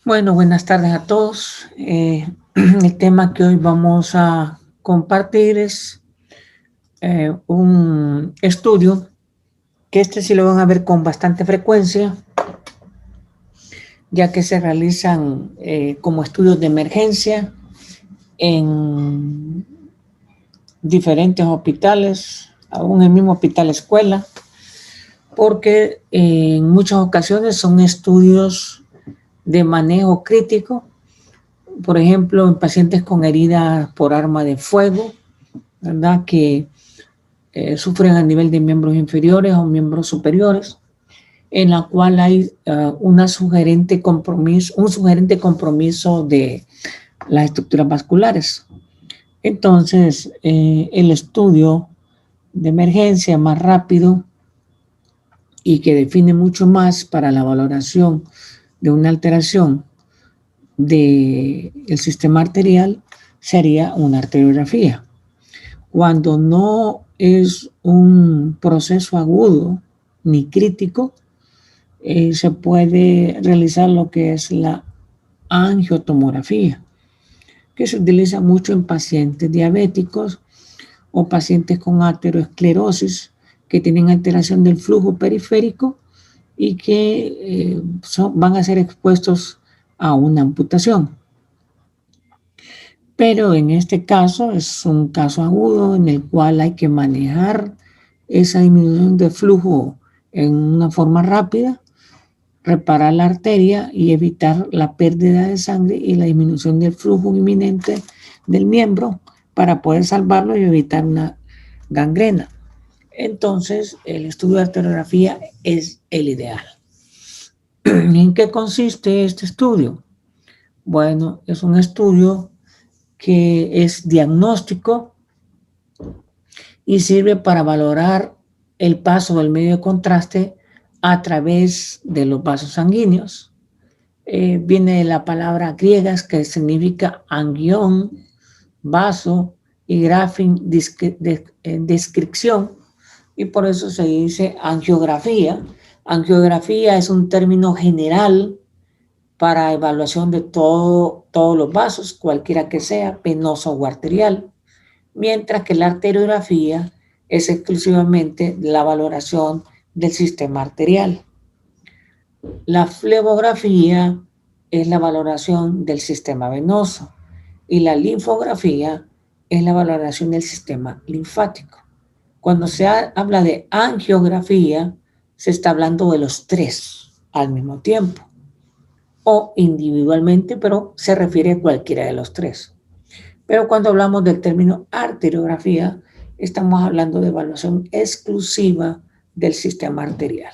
Bueno, buenas tardes a todos. El tema que hoy vamos a compartir es un estudio que sí lo van a ver con bastante frecuencia, ya que se realizan como estudios de emergencia en diferentes hospitales, aún en el mismo hospital escuela, porque en muchas ocasiones son estudios de manejo crítico, por ejemplo, en pacientes con heridas por arma de fuego, ¿verdad? Que sufren a nivel de miembros inferiores o miembros superiores, en la cual hay un sugerente compromiso de las estructuras vasculares. Entonces, el estudio de emergencia más rápido y que define mucho más para la valoración de una alteración del sistema arterial sería una arteriografía. Cuando no es un proceso agudo ni crítico, se puede realizar lo que es la angiotomografía, que se utiliza mucho en pacientes diabéticos o pacientes con aterosclerosis que tienen alteración del flujo periférico y que van a ser expuestos a una amputación. Pero en este caso es un caso agudo en el cual hay que manejar esa disminución de flujo en una forma rápida, reparar la arteria y evitar la pérdida de sangre y la disminución del flujo inminente del miembro para poder salvarlo y evitar una gangrena. Entonces, el estudio de arteriografía es el ideal. ¿En qué consiste este estudio? Bueno, es un estudio que es diagnóstico y sirve para valorar el paso del medio de contraste a través de los vasos sanguíneos. Viene de la palabra griega que significa angión, vaso, y grafin, descripción, y por eso se dice angiografía. Angiografía es un término general para evaluación de todos los vasos, cualquiera que sea, venoso o arterial, mientras que la arteriografía es exclusivamente la valoración del sistema arterial. La flebografía es la valoración del sistema venoso y la linfografía es la valoración del sistema linfático. Cuando se habla de angiografía, se está hablando de los tres al mismo tiempo o individualmente, pero se refiere a cualquiera de los tres. Pero cuando hablamos del término arteriografía, estamos hablando de evaluación exclusiva del sistema arterial.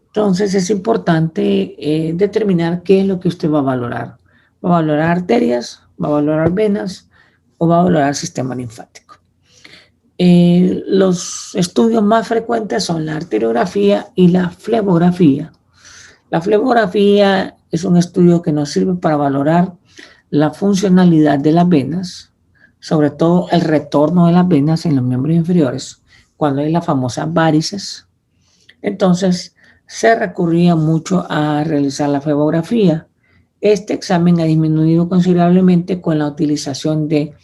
Entonces es importante determinar qué es lo que usted va a valorar. ¿Va a valorar arterias? ¿Va a valorar venas? ¿O va a valorar sistema linfático? Los estudios más frecuentes son la arteriografía y la flebografía. La flebografía es un estudio que nos sirve para valorar la funcionalidad de las venas, sobre todo el retorno de las venas en los miembros inferiores, cuando hay las famosas varices. Entonces, se recurría mucho a realizar la flebografía. Este examen ha disminuido considerablemente con la utilización de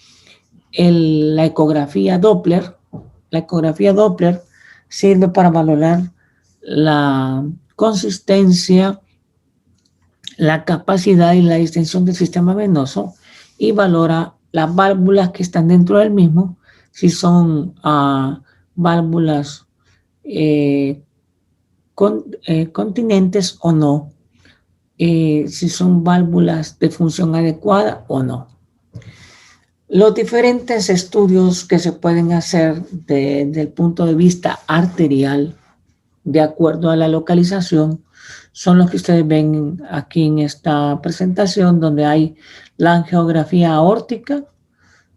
la ecografía Doppler. La ecografía Doppler sirve para valorar la consistencia, la capacidad y la distensión del sistema venoso y valora las válvulas que están dentro del mismo, si son válvulas continentes o no, si son válvulas de función adecuada o no. Los diferentes estudios que se pueden hacer desde el punto de vista arterial, de acuerdo a la localización, son los que ustedes ven aquí en esta presentación, donde hay la angiografía aórtica,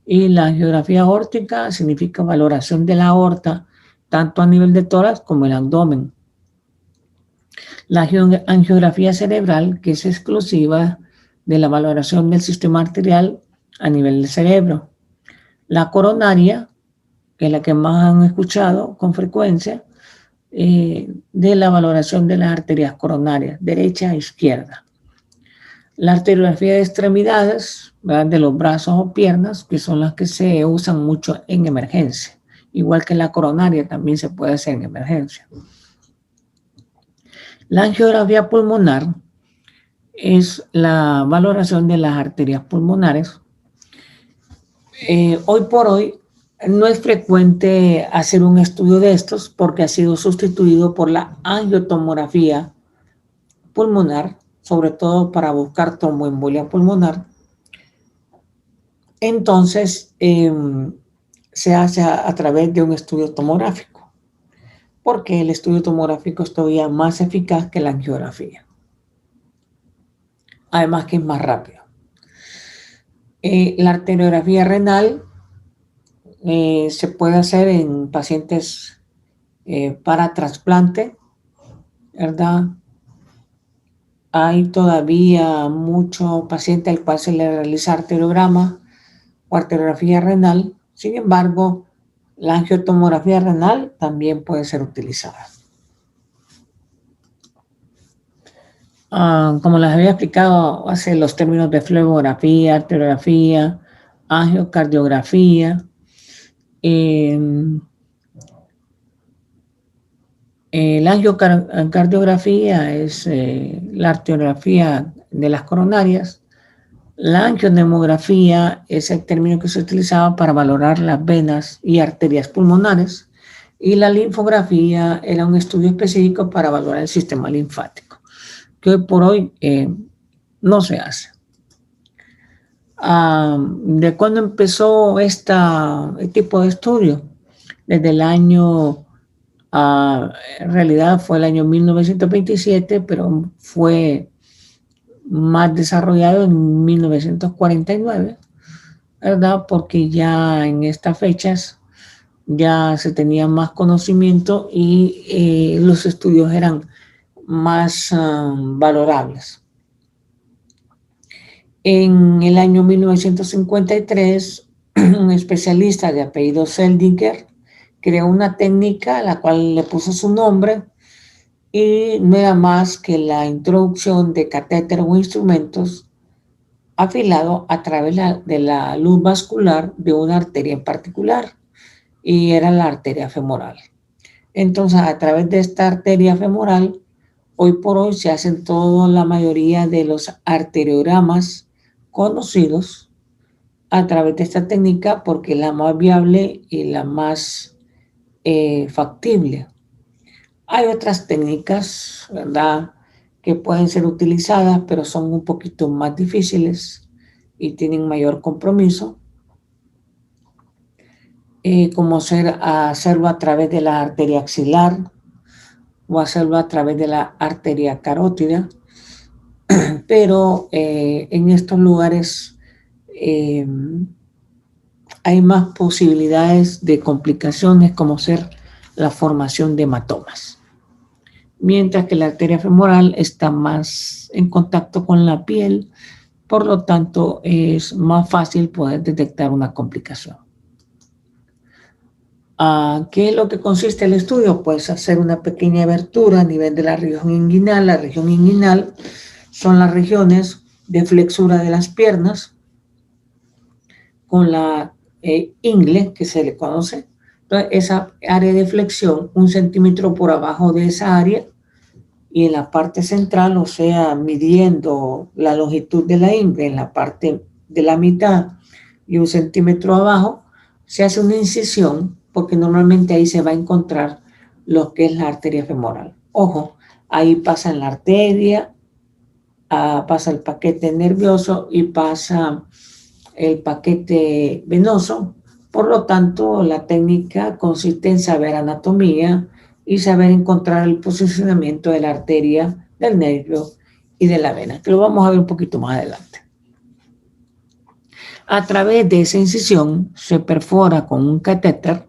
y la angiografía aórtica significa valoración de la aorta, tanto a nivel de tórax como el abdomen. La angiografía cerebral, que es exclusiva de la valoración del sistema arterial a nivel del cerebro. La coronaria, que es la que más han escuchado con frecuencia, de la valoración de las arterias coronarias, derecha e izquierda. La arteriografía de extremidades, ¿verdad?, de los brazos o piernas, que son las que se usan mucho en emergencia. Igual que la coronaria también se puede hacer en emergencia. La angiografía pulmonar es la valoración de las arterias pulmonares. Hoy por hoy no es frecuente hacer un estudio de estos porque ha sido sustituido por la angiotomografía pulmonar, sobre todo para buscar tromboembolia pulmonar. Entonces, se hace a través de un estudio tomográfico, porque el estudio tomográfico es todavía más eficaz que la angiografía. Además que es más rápido. La arteriografía renal se puede hacer en pacientes para trasplante, ¿verdad? Hay todavía mucho paciente al cual se le realiza arteriograma o arteriografía renal. Sin embargo, la angiotomografía renal también puede ser utilizada. Como les había explicado, hace los términos de flebografía, arteriografía, angiocardiografía. La angiocardiografía es la arteriografía de las coronarias. La angionemografía es el término que se utilizaba para valorar las venas y arterias pulmonares. Y la linfografía era un estudio específico para valorar el sistema linfático, que hoy por hoy no se hace. ¿De cuándo empezó este tipo de estudio? Desde el año, en realidad fue el año 1927, pero fue más desarrollado en 1949, ¿verdad? Porque ya en estas fechas ya se tenía más conocimiento y los estudios eran más valorables. En el año 1953, un especialista de apellido Seldinger creó una técnica a la cual le puso su nombre y no era más que la introducción de catéter o instrumentos afilados a través de la luz vascular de una arteria en particular, y era la arteria femoral. Entonces, a través de esta arteria femoral, hoy por hoy se hacen la mayoría de los arteriogramas conocidos a través de esta técnica porque es la más viable y la más factible. Hay otras técnicas, ¿verdad?, que pueden ser utilizadas, pero son un poquito más difíciles y tienen mayor compromiso, como hacerlo a través de la arteria axilar o hacerlo a través de la arteria carótida, pero en estos lugares hay más posibilidades de complicaciones, como ser la formación de hematomas. Mientras que la arteria femoral está más en contacto con la piel, por lo tanto es más fácil poder detectar una complicación. ¿Qué es lo que consiste el estudio? Pues hacer una pequeña abertura a nivel de la región inguinal. La región inguinal son las regiones de flexura de las piernas con la ingle, que se le conoce. Entonces, esa área de flexión, 1 centímetro por abajo de esa área, y en la parte central, o sea, midiendo la longitud de la ingle en la parte de la mitad y 1 centímetro abajo, se hace una incisión, porque normalmente ahí se va a encontrar lo que es la arteria femoral. Ojo, ahí pasa la arteria, pasa el paquete nervioso y pasa el paquete venoso. Por lo tanto, la técnica consiste en saber anatomía y saber encontrar el posicionamiento de la arteria, del nervio y de la vena, que lo vamos a ver un poquito más adelante. A través de esa incisión se perfora con un catéter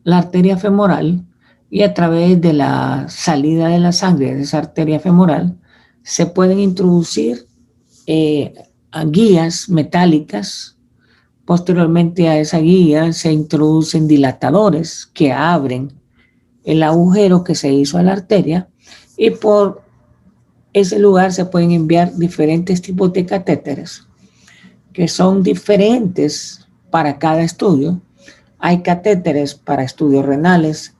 la arteria femoral y a través de la salida de la sangre de esa arteria femoral se pueden introducir guías metálicas. Posteriormente a esa guía se introducen dilatadores que abren el agujero que se hizo a la arteria, y por ese lugar se pueden enviar diferentes tipos de catéteres que son diferentes para cada estudio. Hay catéteres para estudios renales,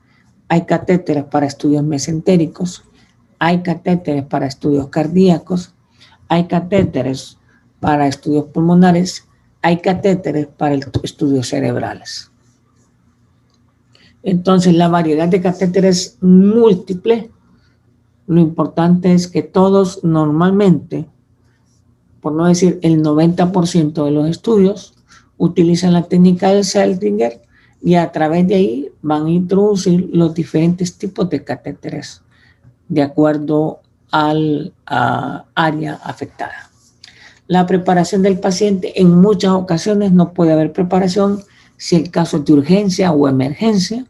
hay catéteres para estudios mesentéricos, hay catéteres para estudios cardíacos, hay catéteres para estudios pulmonares, hay catéteres para estudios cerebrales. Entonces, la variedad de catéteres múltiple. Lo importante es que todos normalmente, por no decir el 90% de los estudios, utilizan la técnica del Seldinger y a través de ahí van a introducir los diferentes tipos de catéteres de acuerdo al área afectada. La preparación del paciente, en muchas ocasiones no puede haber preparación si el caso es de urgencia o emergencia,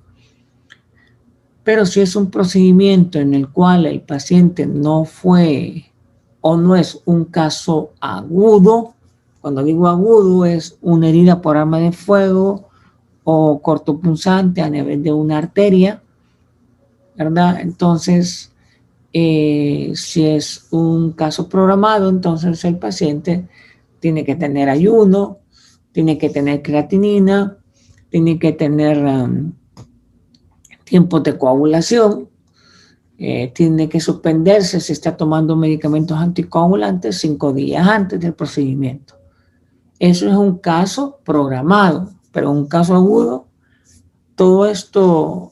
pero si es un procedimiento en el cual el paciente no fue o no es un caso agudo, cuando digo agudo es una herida por arma de fuego o cortopunzante a nivel de una arteria, ¿verdad? Entonces, si es un caso programado, entonces el paciente tiene que tener ayuno, tiene que tener creatinina, tiene que tener tiempos de coagulación, tiene que suspenderse si está tomando medicamentos anticoagulantes 5 días antes del procedimiento. Eso es un caso programado, pero un caso agudo, todo esto,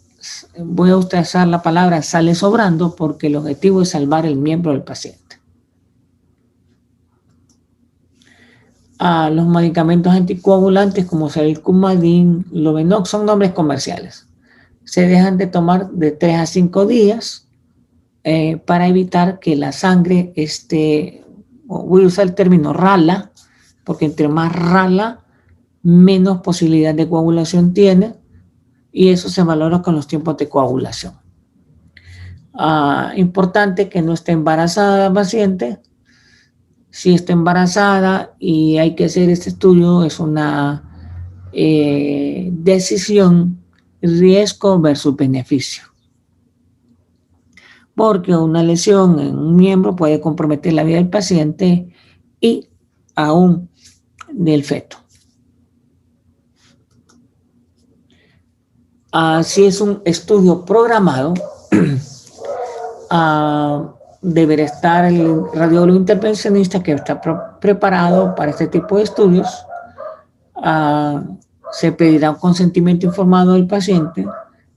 voy a utilizar la palabra sale sobrando porque el objetivo es salvar el miembro del paciente. Los medicamentos anticoagulantes como el Coumadin, Lovenox son nombres comerciales. Se dejan de tomar de 3 a 5 días para evitar que la sangre esté, voy a usar el término rala, porque entre más rala, menos posibilidad de coagulación tiene, y eso se valora con los tiempos de coagulación. Importante que no esté embarazada la paciente. Si está embarazada y hay que hacer este estudio, es una decisión riesgo versus beneficio. Porque una lesión en un miembro puede comprometer la vida del paciente y aún del feto. Si es un estudio programado, deberá estar el radiólogo intervencionista que está preparado para este tipo de estudios. Se pedirá un consentimiento informado del paciente,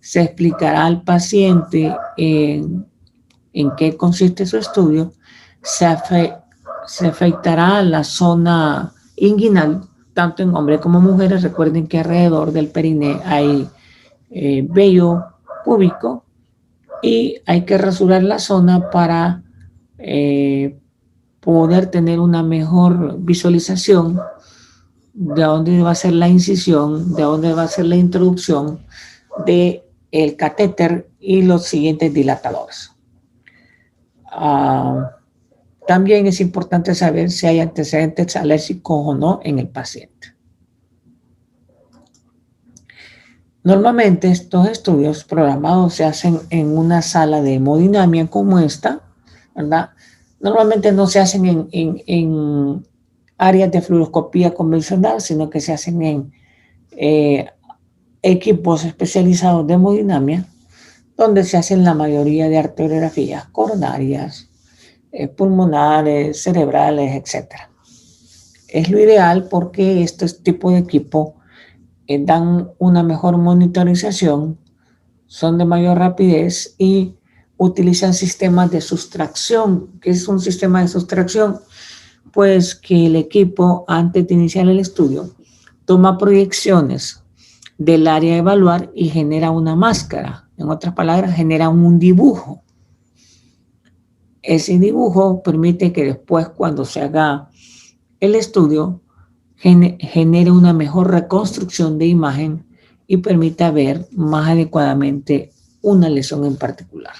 se explicará al paciente en qué consiste su estudio, se afectará la zona inguinal, tanto en hombres como mujeres. Recuerden que alrededor del periné hay vello púbico y hay que rasurar la zona para poder tener una mejor visualización de dónde va a ser la incisión, de dónde va a ser la introducción del catéter y los siguientes dilatadores. También es importante saber si hay antecedentes alérgicos o no en el paciente. Normalmente estos estudios programados se hacen en una sala de hemodinamia como esta, ¿verdad? Normalmente no se hacen en áreas de fluoroscopía convencional, sino que se hacen en equipos especializados de hemodinamia, donde se hacen la mayoría de arteriografías coronarias, pulmonares, cerebrales, etc. Es lo ideal porque estos tipos de equipo dan una mejor monitorización, son de mayor rapidez y utilizan sistemas de sustracción. ¿Qué es un sistema de sustracción? Pues que el equipo, antes de iniciar el estudio, toma proyecciones del área a evaluar y genera una máscara. En otras palabras, genera un dibujo. Ese dibujo permite que después, cuando se haga el estudio, genere una mejor reconstrucción de imagen y permita ver más adecuadamente una lesión en particular.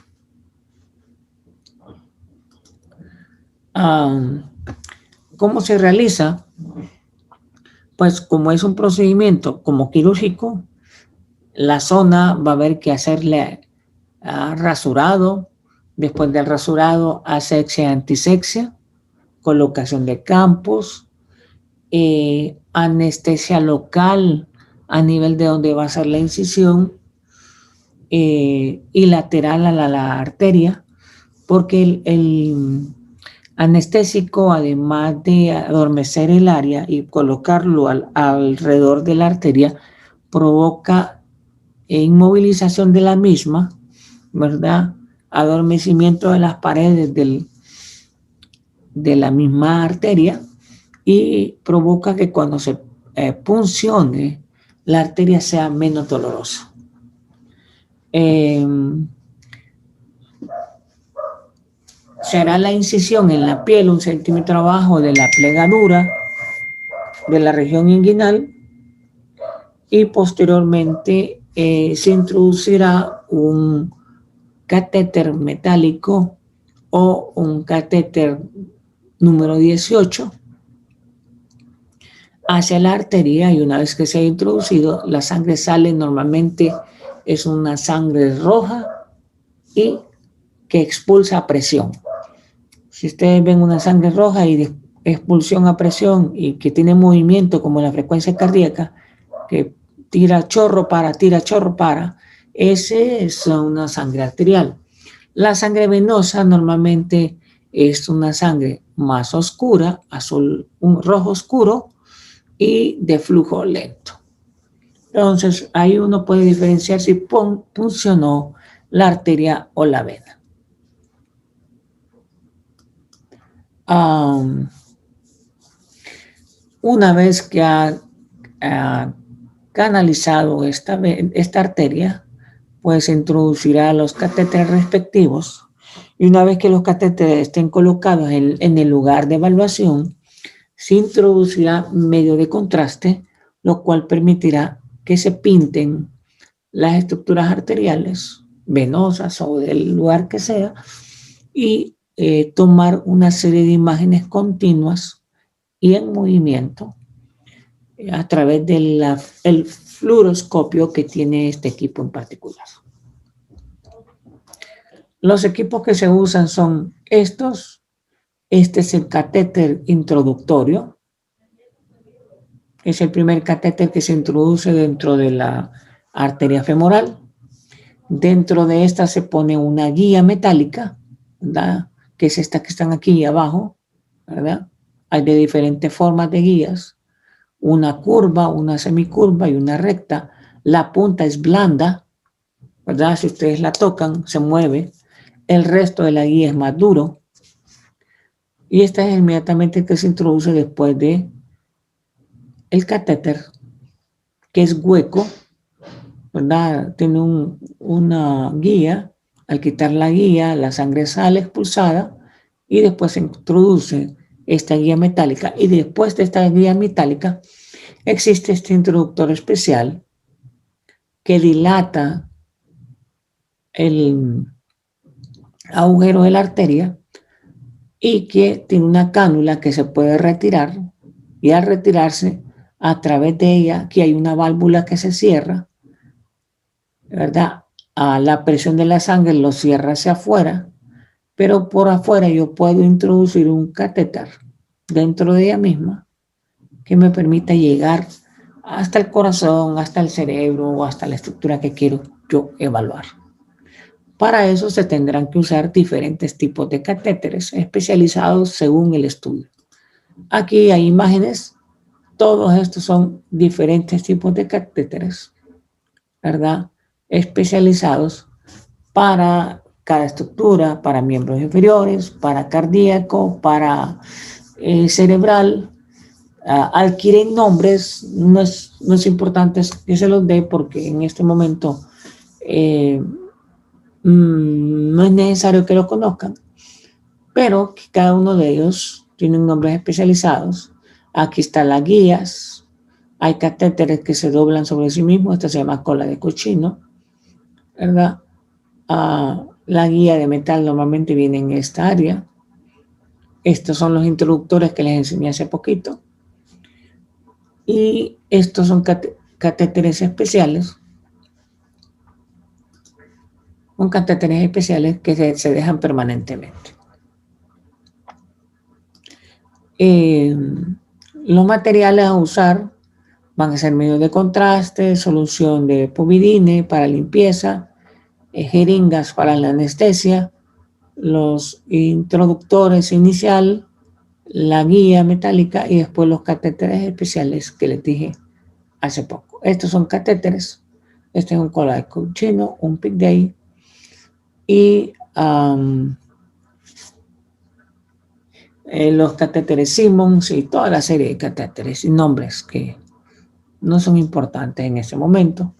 ¿Cómo se realiza? Pues como es un procedimiento como quirúrgico, la zona va a haber que hacerle rasurado. Después del rasurado, asexia, antisexia, colocación de campos, anestesia local a nivel de donde va a ser la incisión, y lateral a la arteria, porque el anestésico, además de adormecer el área y colocarlo alrededor de la arteria, provoca inmovilización de la misma, ¿verdad? Adormecimiento de las paredes de la misma arteria, y provoca que cuando se puncione la arteria sea menos dolorosa. Se hará la incisión en la piel 1 centímetro abajo de la plegadura de la región inguinal, y posteriormente se introducirá un catéter metálico o un catéter número 18 hacia la arteria, y una vez que se ha introducido, la sangre sale. Normalmente es una sangre roja y que expulsa a presión. Si ustedes ven una sangre roja y de expulsión a presión y que tiene movimiento como la frecuencia cardíaca, que tira chorro para, ese es una sangre arterial. La sangre venosa normalmente es una sangre más oscura, azul, un rojo oscuro y de flujo lento. Entonces, ahí uno puede diferenciar si puncionó la arteria o la vena. Una vez que ha canalizado esta arteria, pues se introducirá los catéteres respectivos, y una vez que los catéteres estén colocados en el lugar de evaluación, se introducirá medio de contraste, lo cual permitirá que se pinten las estructuras arteriales, venosas o del lugar que sea, y tomar una serie de imágenes continuas y en movimiento a través del fluoroscopio que tiene este equipo en particular. Los equipos que se usan son estos. Este es el catéter introductorio. Es el primer catéter que se introduce dentro de la arteria femoral. Dentro de esta se pone una guía metálica, ¿verdad?, que es esta que están aquí abajo, ¿verdad? Hay de diferentes formas de guías, una curva, una semicurva y una recta. La punta es blanda, ¿verdad? Si ustedes la tocan, se mueve. El resto de la guía es más duro. Y esta es inmediatamente que se introduce después de el catéter, que es hueco, ¿verdad? Tiene una guía. Al quitar la guía, la sangre sale expulsada y después se introduce esta guía metálica, y después de esta guía metálica existe este introductor especial que dilata el agujero de la arteria y que tiene una cánula que se puede retirar, y al retirarse, a través de ella, aquí hay una válvula que se cierra, ¿verdad? A la presión de la sangre lo cierra hacia afuera, pero por afuera yo puedo introducir un catéter dentro de ella misma que me permita llegar hasta el corazón, hasta el cerebro o hasta la estructura que quiero yo evaluar. Para eso se tendrán que usar diferentes tipos de catéteres especializados según el estudio. Aquí hay imágenes. Todos estos son diferentes tipos de catéteres, ¿verdad?, especializados para cada estructura, para miembros inferiores, para cardíaco, para cerebral. Adquieren nombres. No es importante que se los dé, porque en este momento no es necesario que lo conozcan, pero que cada uno de ellos tiene nombres especializados. Aquí están las guías. Hay catéteres que se doblan sobre sí mismos. Esta se llama cola de cochino, ¿verdad? La guía de metal normalmente viene en esta área. Estos son los introductores que les enseñé hace poquito. Y estos son catéteres especiales, con catéteres especiales que se dejan permanentemente. Los materiales a usar van a ser medios de contraste, solución de povidine para limpieza, jeringas para la anestesia, los introductores inicial, la guía metálica y después los catéteres especiales que les dije hace poco. Estos son catéteres. Este es un cola de cochino, un Pick Day y los catéteres Simmons y toda la serie de catéteres y nombres que no son importantes en este momento.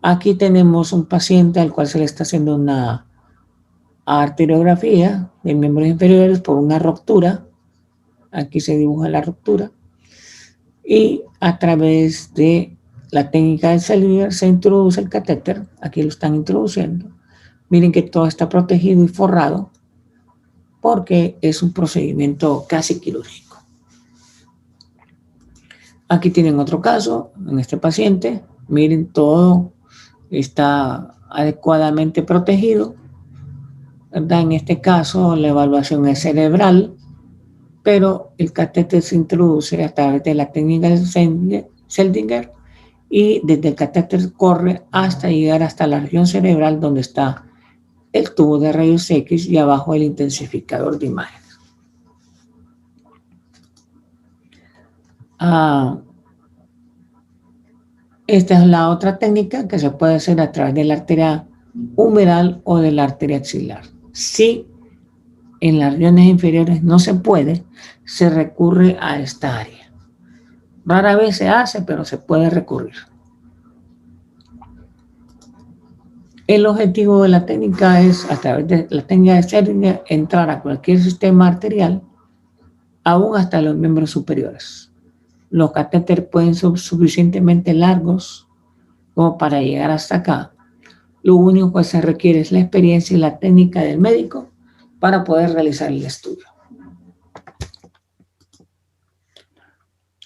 Aquí tenemos un paciente al cual se le está haciendo una arteriografía de miembros inferiores por una ruptura. Aquí se dibuja la ruptura. Y a través de la técnica de Seldinger se introduce el catéter. Aquí lo están introduciendo. Miren que todo está protegido y forrado porque es un procedimiento casi quirúrgico. Aquí tienen otro caso en este paciente. Miren, todo está adecuadamente protegido, ¿verdad? En este caso la evaluación es cerebral, pero el catéter se introduce a través de la técnica de Seldinger y desde el catéter corre hasta llegar hasta la región cerebral donde está el tubo de rayos X y abajo el intensificador de imágenes. Esta es la otra técnica que se puede hacer a través de la arteria humeral o de la arteria axilar. Si en las regiones inferiores no se puede, se recurre a esta área. Rara vez se hace, pero se puede recurrir. El objetivo de la técnica es, a través de la técnica de Seldinger, entrar a cualquier sistema arterial, aún hasta los miembros superiores. Los catéteres pueden ser suficientemente largos como para llegar hasta acá. Lo único que se requiere es la experiencia y la técnica del médico para poder realizar el estudio.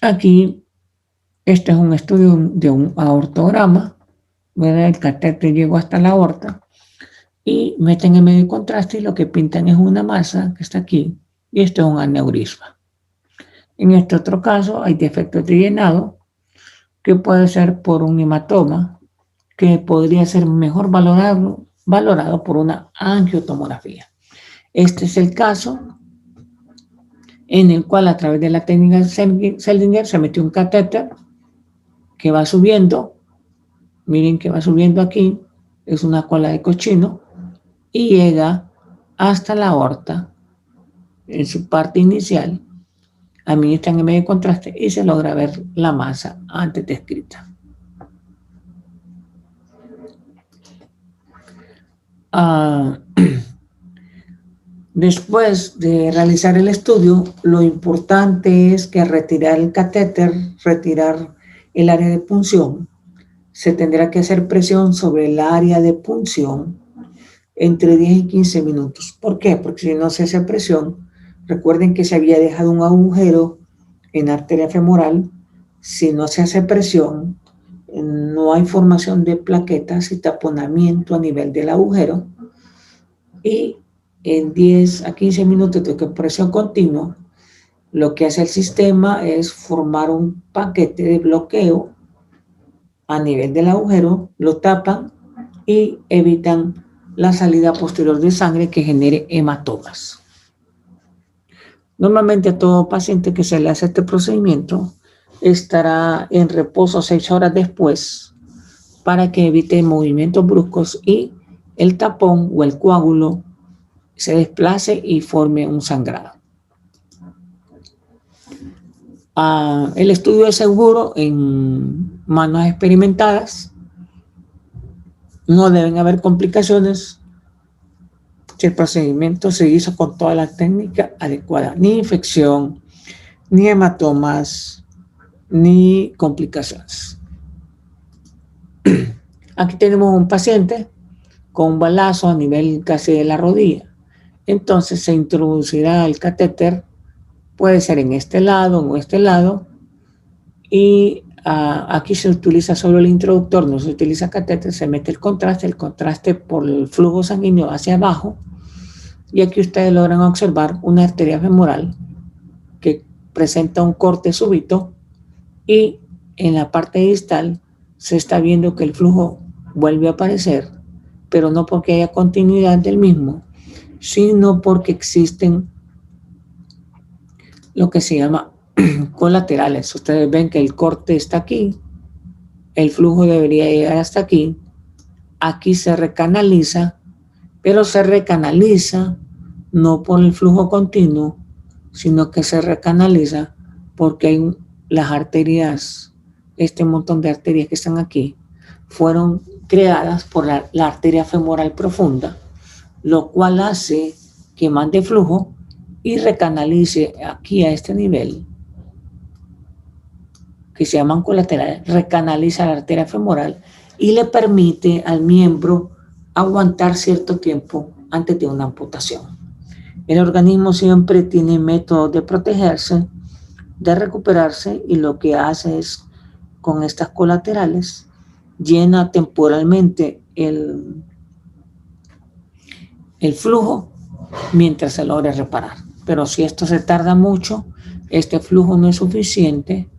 Aquí, este es un estudio de un aortograma. El catéter llegó hasta la aorta y meten en medio de contraste y lo que pintan es una masa que está aquí y esto es un aneurisma. En este otro caso hay defectos de llenado que puede ser por un hematoma que podría ser mejor valorado por una angiotomografía. Este es el caso en el cual a través de la técnica de Seldinger se metió un catéter que va subiendo. Miren que va subiendo aquí, es una cola de cochino y llega hasta la aorta en su parte inicial. Administran en medio de contraste y se logra ver la masa antes descrita. Después de realizar el estudio, lo importante es que retirar el catéter, retirar el área de punción, se tendrá que hacer presión sobre el área de punción entre 10 y 15 minutos. ¿Por qué? Porque si no se hace presión, recuerden que se había dejado un agujero en la arteria femoral. Si no se hace presión, no hay formación de plaquetas y taponamiento a nivel del agujero. Y en 10 a 15 minutos de presión continua, lo que hace el sistema es formar un paquete de bloqueo a nivel del agujero, lo tapan y evitan la salida posterior de sangre que genere hematomas. Normalmente a todo paciente que se le hace este procedimiento estará en reposo 6 horas después para que evite movimientos bruscos y el tapón o el coágulo se desplace y forme un sangrado. El estudio es seguro en manos experimentadas. No deben haber complicaciones si el procedimiento se hizo con toda la técnica adecuada. Ni infección, ni hematomas, ni complicaciones. Aquí tenemos un paciente con un balazo a nivel casi de la rodilla. Entonces se introducirá el catéter, puede ser en este lado o en este lado, y aquí se utiliza solo el introductor, no se utiliza catéter, se mete el contraste por el flujo sanguíneo hacia abajo, y aquí ustedes logran observar una arteria femoral que presenta un corte súbito, y en la parte distal se está viendo que el flujo vuelve a aparecer, pero no porque haya continuidad del mismo, sino porque existen lo que se llama colaterales. Ustedes ven que el corte está aquí, el flujo debería llegar hasta aquí, aquí se recanaliza, pero se recanaliza no por el flujo continuo, sino que se recanaliza porque hay las arterias, este montón de arterias que están aquí, fueron creadas por la arteria femoral profunda, lo cual hace que mande flujo y recanalice aquí a este nivel, que se llaman colaterales, recanaliza la arteria femoral y le permite al miembro aguantar cierto tiempo antes de una amputación. El organismo siempre tiene métodos de protegerse, de recuperarse, y lo que hace es, con estas colaterales, llena temporalmente el flujo mientras se logra reparar. Pero si esto se tarda mucho, este flujo no es suficiente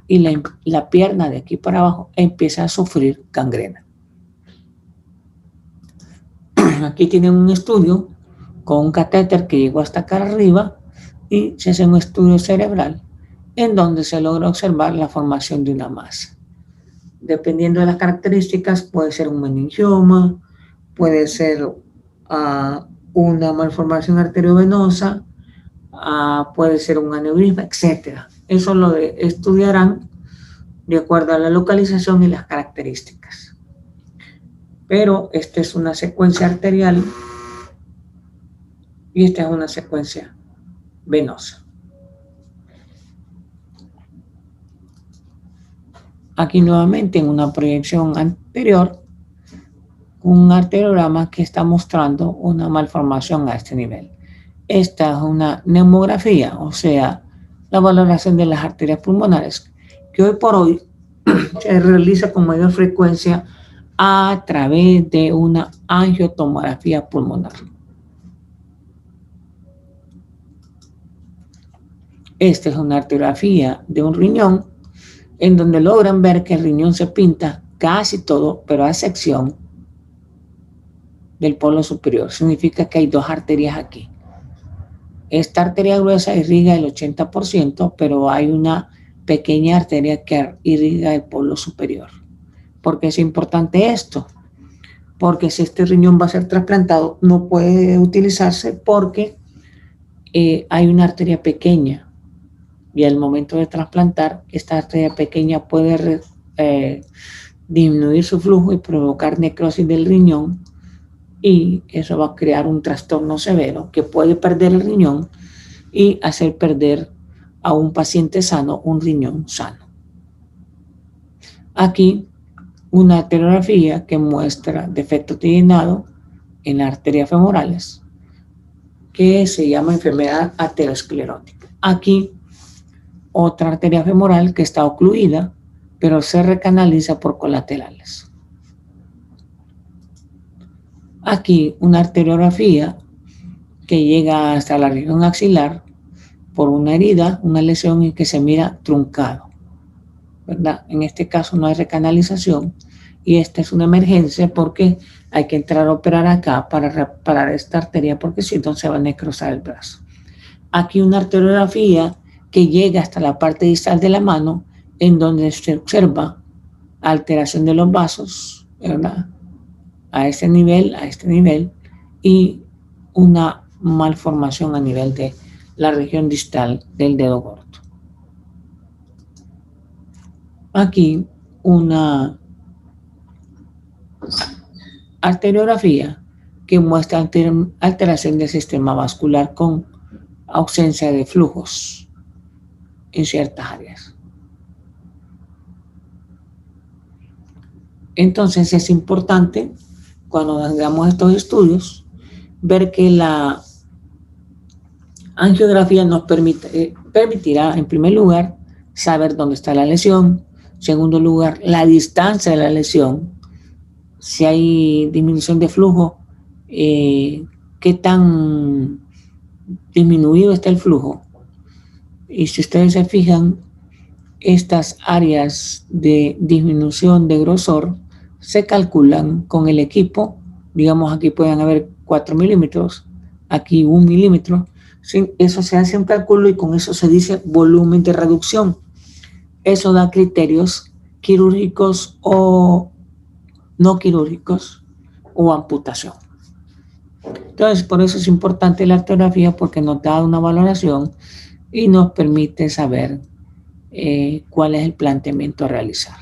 y la pierna de aquí para abajo empieza a sufrir gangrena. Aquí tienen un estudio con un catéter que llegó hasta acá arriba y se hace un estudio cerebral en donde se logra observar la formación de una masa. Dependiendo de las características, puede ser un meningioma, puede ser una malformación arteriovenosa, puede ser un aneurisma, etc. Eso lo estudiarán de acuerdo a la localización y las características. Pero esta es una secuencia arterial y esta es una secuencia venosa. Aquí nuevamente en una proyección anterior, un arteriograma que está mostrando una malformación a este nivel. Esta es una neumografía, o sea, la valoración de las arterias pulmonares, que hoy por hoy se realiza con mayor frecuencia a través de una angiotomografía pulmonar. Esta es una arteriografía de un riñón, en donde logran ver que el riñón se pinta casi todo, pero a excepción del polo superior. Significa que hay dos arterias aquí. Esta arteria gruesa irriga el 80%, pero hay una pequeña arteria que irriga el polo superior. ¿Por qué es importante esto? Porque si este riñón va a ser trasplantado, no puede utilizarse porque hay una arteria pequeña. Y al momento de trasplantar, esta arteria pequeña puede disminuir su flujo y provocar necrosis del riñón, y eso va a crear un trastorno severo que puede perder el riñón y hacer perder a un paciente sano un riñón sano. Aquí una arteriografía que muestra defecto titinado en las arterias femorales, que se llama enfermedad aterosclerótica. Aquí otra arteria femoral que está ocluida, pero se recanaliza por colaterales. Aquí una arteriografía que llega hasta la región axilar por una herida, una lesión, y que se mira truncado, ¿verdad? En este caso no hay recanalización y esta es una emergencia porque hay que entrar a operar acá para reparar esta arteria, porque si no se va a necrosar el brazo. Aquí una arteriografía que llega hasta la parte distal de la mano, en donde se observa alteración de los vasos, ¿verdad? A este nivel, y una malformación a nivel de la región distal del dedo gordo. Aquí una arteriografía que muestra alteración del sistema vascular con ausencia de flujos en ciertas áreas. Entonces es importante, cuando hagamos estos estudios, ver que la angiografía nos permitirá, en primer lugar, saber dónde está la lesión, Segundo lugar, la distancia de la lesión. Si hay disminución de flujo, ¿qué tan disminuido está el flujo? Y si ustedes se fijan, estas áreas de disminución de grosor se calculan con el equipo. Digamos, aquí pueden haber 4 milímetros, aquí 1 milímetro. Eso se hace un cálculo y con eso se dice volumen de reducción. Eso da criterios quirúrgicos o no quirúrgicos o amputación. Entonces, por eso es importante la arteriografía, porque nos da una valoración y nos permite saber cuál es el planteamiento a realizar.